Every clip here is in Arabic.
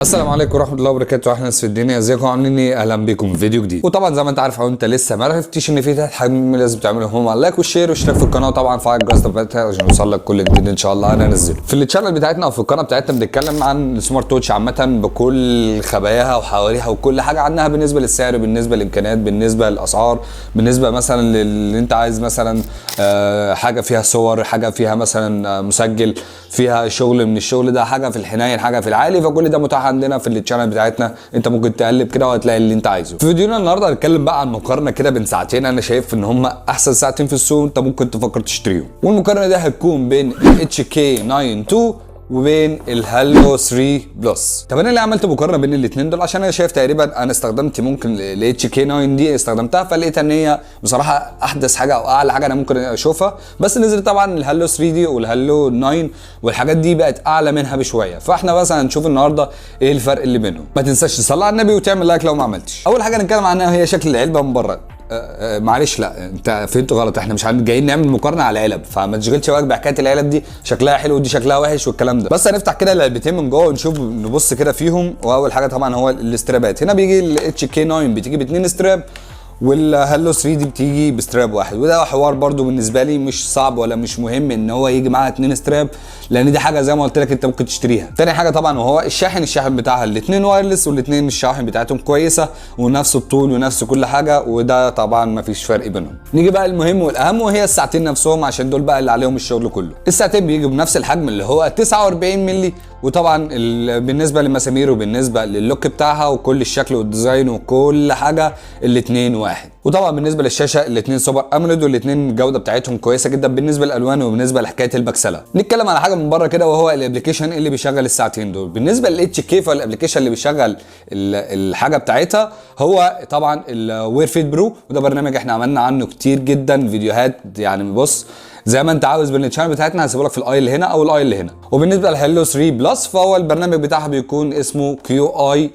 السلام عليكم ورحمه الله وبركاته. احنا ناس في الدنيا، ازيكم عاملين ايه؟ اهلا بيكم في فيديو جديد. وطبعا زي ما انت عارف او انت لسه ما عرفتش ان في 3 حاجات لازم تعملهم: اللايك والشير والاشتراك في القناه، وطبعا فعل الجرس بتاعتها عشان يوصل لك كل جديد ان شاء الله انا انزله. في الشانل بتاعتنا او في القناه بتاعتنا بنتكلم عن السمارت ووتش عامه بكل خباياها وحواريها وكل حاجه عنها، بالنسبه للسعر، بالنسبه للامكانيات، بالنسبه للاسعار، بالنسبه مثلا للي انت عايز مثلا حاجه فيها صور، حاجه فيها مثلا مسجل، فيها شغل من الشغل ده، حاجه في الحنين، حاجه في العالي، فكل ده متاح عندنا في الشانل بتاعتنا. انت ممكن تقلب كده وهتلاقي اللي انت عايزه. في فيديونا النهارده هنتكلم بقى عن مقارنه كده بين ساعتين انا شايف ان هم احسن ساعتين في السوق انت ممكن تفكر تشتريهم، والمقارنه دي هتكون بين HK9 II وبين الهالو 3 بلس. طب انا اللي عملت مقارنه بين الاثنين دول عشان انا شايف تقريبا انا استخدمت ممكن ال HK9 دي استخدمتها فلقيت ان هي بصراحه احدث حاجه او اعلى حاجه انا ممكن اشوفها، بس نزل طبعا الهالو 3 دي والهالو 9 والحاجات دي بقت اعلى منها بشويه. فاحنا بس هنشوف النهارده ايه الفرق اللي بينهم. ما تنساش تصلي على النبي وتعمل لايك لو ما عملتش. اول حاجه نتكلم عنها هي شكل العلبه من بره. معلش، لا انت فهمت غلط، احنا مش جايين نعمل مقارنه على علب، فما تشغلش بالك بحكايه العلب دي شكلها حلو ودي شكلها وحش والكلام ده. بس هنفتح كده العلبتين من جوه ونشوف، نبص كده فيهم. واول حاجه طبعا هو الاسترابات. هنا بيجي ال HK9 بتيجي ب2 استراب، والهالو 3 دي بتيجي بستراب واحد، وده حوار برده بالنسبه لي مش صعب ولا مش مهم ان هو يجي معاها 2 استراب، لان دي حاجه زي ما قلت لك انت ممكن تشتريها. تاني حاجه طبعا وهو الشاحن بتاعها الاثنين وايرلس، والاثنين الشواحن بتاعتهم كويسه ونفس الطول ونفس كل حاجه، وده طبعا ما فيش فرق بينهم. نيجي بقى المهم والاهم وهي الساعتين نفسهم، عشان دول بقى اللي عليهم الشغل كله. الساعتين بيجوا بنفس الحجم اللي هو 49 مللي، وطبعا بالنسبه للمسامير وبالنسبه للوك بتاعها وكل الشكل والديزاين وكل حاجه الاثنين واحد. وطبعا بالنسبه للشاشه الاثنين سوبر اموليد، والاثنين الجوده بتاعتهم كويسه جدا بالنسبه للالوان وبالنسبه لحكايه البكسله. نتكلم على حاجه من بره كده وهو الابلكيشن اللي بيشغل الساعتين دول. بالنسبه للاتش كي فالابلكيشن اللي بيشغل الحاجه بتاعتها هو طبعا الوير فيت برو، وده برنامج احنا عملنا عنه كتير جدا فيديوهات. يعني بص زي ما انت عاوز بالشانل بتاعتنا هسيبه لك في الاي اللي هنا او الاي اللي هنا. وبالنسبه للهالو 3 بلس فهو البرنامج بتاعها بيكون اسمه كيو اي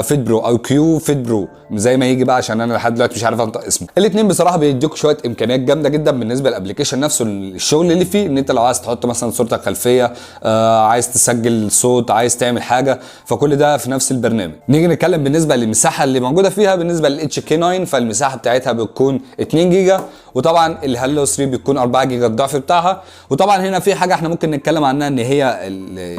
فيت برو او كيو فيت برو زي ما يجي بقى، عشان انا لحد دلوقتي مش عارف انطق اسمه. الاثنين بصراحه بيديك شويه امكانيات جامده جدا بالنسبه للابلكيشن نفسه. الشغل اللي فيه ان انت لو عايز تحط مثلا صورتك خلفيه، عايز تسجل صوت، عايز تعمل حاجه، فكل ده في نفس البرنامج. نيجي نتكلم بالنسبه للمساحه اللي موجوده فيها. بالنسبه للاتش كي 9 فالمساحه بتاعتها بتكون 2 جيجا، وطبعا الهالو 3 بتكون 4 جيجا الضعف بتاعها. وطبعا هنا في حاجه احنا ممكن نتكلم عنها، ان هي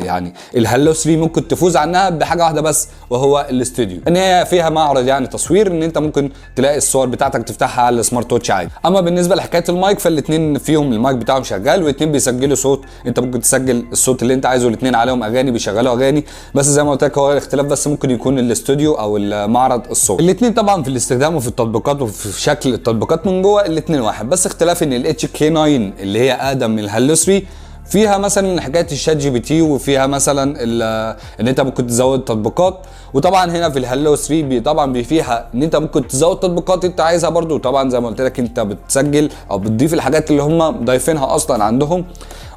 يعني الهالو 3 ممكن تفوز عنها بحاجه واحده بس وهو الاستوديو، ان هي فيها معرض يعني تصوير، ان انت ممكن تلاقي الصور بتاعتك تفتحها على السمارت ووتش عادي. اما بالنسبه لحكايه المايك فالاثنين فيهم المايك بتاعهم شغال، والاثنين بيسجلوا صوت، انت ممكن تسجل الصوت اللي انت عايزه، الاثنين عليهم اغاني بيشغلوا اغاني. بس زي ما قلت لك هو الاختلاف بس ممكن يكون الاستوديو او معرض الصوت. الاثنين طبعا في الاستخدام وفي التطبيقات وفي شكل التطبيقات من جوه الاثنين واحد، بس اختلاف ان الاتش كي 9 اللي هي اقدم من الهالو 3 فيها مثلا حكايه الشات جي بي تي، وفيها مثلا ان انت ممكن تزود تطبيقات. وطبعا هنا في الهالو 3 طبعا فيها ان انت ممكن تزود تطبيقات انت عايزها برده. وطبعا زي ما قلت لك انت بتسجل او بتضيف الحاجات اللي هم ضايفينها اصلا عندهم،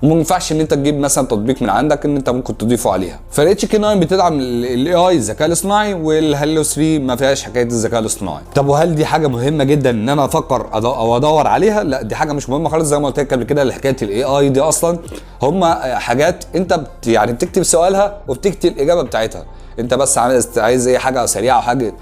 وما ينفعش ان انت تجيب مثلا تطبيق من عندك ان انت ممكن تضيفه عليها. فالاتش كي 9 بتدعم الاي اي الذكاء الاصطناعي، والهالو 3 ما فيهاش حكايه الذكاء الاصطناعي. طب وهل دي حاجه مهمه جدا ان انا افكر او ادور عليها؟ لا، دي حاجه مش مهمه خالص. زي ما قلت لك قبل كده حكايه الاي اي دي اصلا هم حاجات انت يعني بتكتب سؤالها وبتكتب الاجابه بتاعتها. انت بس عايز اي حاجه سريعه او حاجه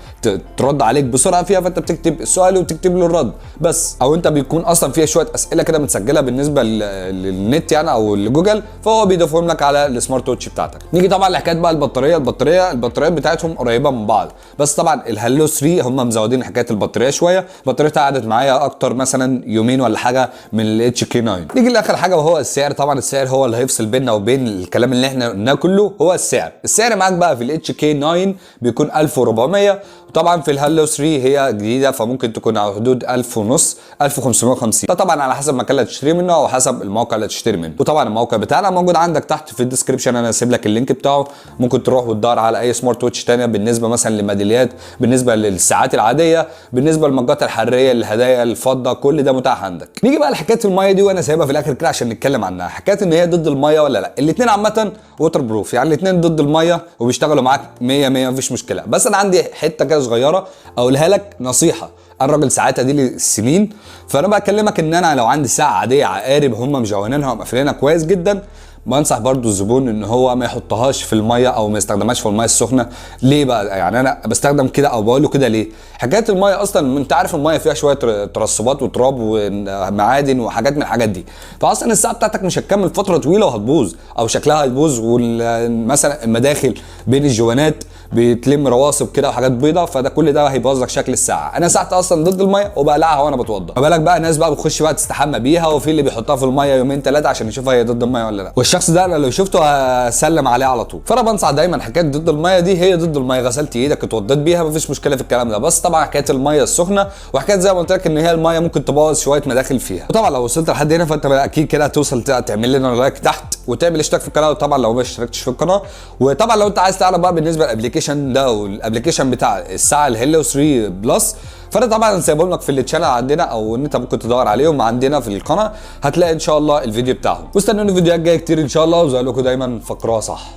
ترد عليك بسرعه فيها، فانت بتكتب السؤال وبتكتب له الرد بس. او انت بيكون اصلا فيها شويه اسئله كده متسجله بالنسبه للنت يعني او لجوجل، فهو بيضيفهم لك على السمارت ووتش بتاعتك. نيجي طبعا لحكايه بقى البطاريات بتاعتهم قريبه من بعض، بس طبعا الهالو 3 هم مزودين حكايه البطاريه شويه. بطاريتها قعدت معايا اكتر مثلا يومين ولا حاجه من الاتش كي 9. نيجي لاخر حاجه وهو السعر. طبعا السعر هو اللي هيفصل بيننا وبين الكلام اللي احنا قلناه كله، هو السعر معاك بقى في الاتش كي 9 بيكون 1400، وطبعا في الهالو 3 هي جديده فممكن تكون على حدود 1500 1550. ده طبعا على حسب المكان اللي هتشتري منه او حسب الموقع اللي هتشتري منه. وطبعا الموقع بتاعنا موجود عندك تحت في الديسكربشن، انا هسيب لك اللينك بتاعه. ممكن تروح وتدور على اي سمارت ووتش ثانيه بالنسبه مثلا للميداليات، بالنسبه للساعات العاديه، بالنسبه للمجات الحراريه، الهدايا، الفضه، كل ده متاح عندك. نيجي بقى لحكايه الميه دي، وانا سايبها في الاخر كده عشان نتكلم عنها. حكايه ان هي ضد الميه ولا لا. الاثنين عامه ووتر بروف، يعني الاثنين ضد الميه وبيشتغلوا معاك 100 مفيش مشكله. بس انا عندي حته كده صغيره اقولها لك نصيحه. الراجل ساعتها دي للسنين، فانا بكلمك ان انا لو عندي ساعه عاديه عقارب هم مجونينها ومقفلينها كويس جدا، بنصح برضو الزبون ان هو ما يحطهاش في الميه او ما يستخدمهاش في الميه السخنه. ليه بقى؟ يعني انا بستخدم كده او بقول له كده ليه؟ حكايه الميه اصلا انت عارف الميه فيها شويه ترسبات وتراب ومعادن وحاجات من الحاجات دي، فاصلا الساعه بتاعتك مش هتكمل فتره طويله وهتبوظ او شكلها هيبوظ، ومثلا المداخل بين الجوانات بتلم رواسب كده وحاجات بيضه، فده كل ده هيبوظ لك شكل الساعه. انا ساعتي اصلا ضد الميه وبقلعها وانا بتوضى، ما بالك بقى ناس بقى بتخش بقى تستحمى بيها، وفي اللي بيحطها في الميه يومين ثلاثه عشان يشوفها هي ضد الميه ولا لا، والشخص ده انا لو شفته هسلم عليه على طول. فانا بنصح دايما حكايه ضد الميه دي هي ضد الميه، غسلت ايدك اتوضيت بيها مفيش مشكله في الكلام ده، بس طبعا حكايه الميه السخنه وحكايه زي ما قلت لك ان هي الميه ممكن تبوظ شويه مداخل فيها. وطبعا لو وصلت لحد هنا فانت اكيد كده هتوصل تعمل لنا لايك تحت وتعمل اشتراك في القناه، وطبعا لو ما اشتركتش في القناه. وطبعا لو انت عايز تعرف بقى بالنسبه للابلكيشن ده والابلكيشن بتاع الساعه الهيلو 3 بلس، فانا طبعا سايبهم لك في الشانل عندنا، او ان انت ممكن تدور عليهم عندنا في القناه هتلاقي ان شاء الله الفيديو بتاعهم. واستنوني فيديوهات جايه كتير ان شاء الله، وزي لكم دايما فكروها صح.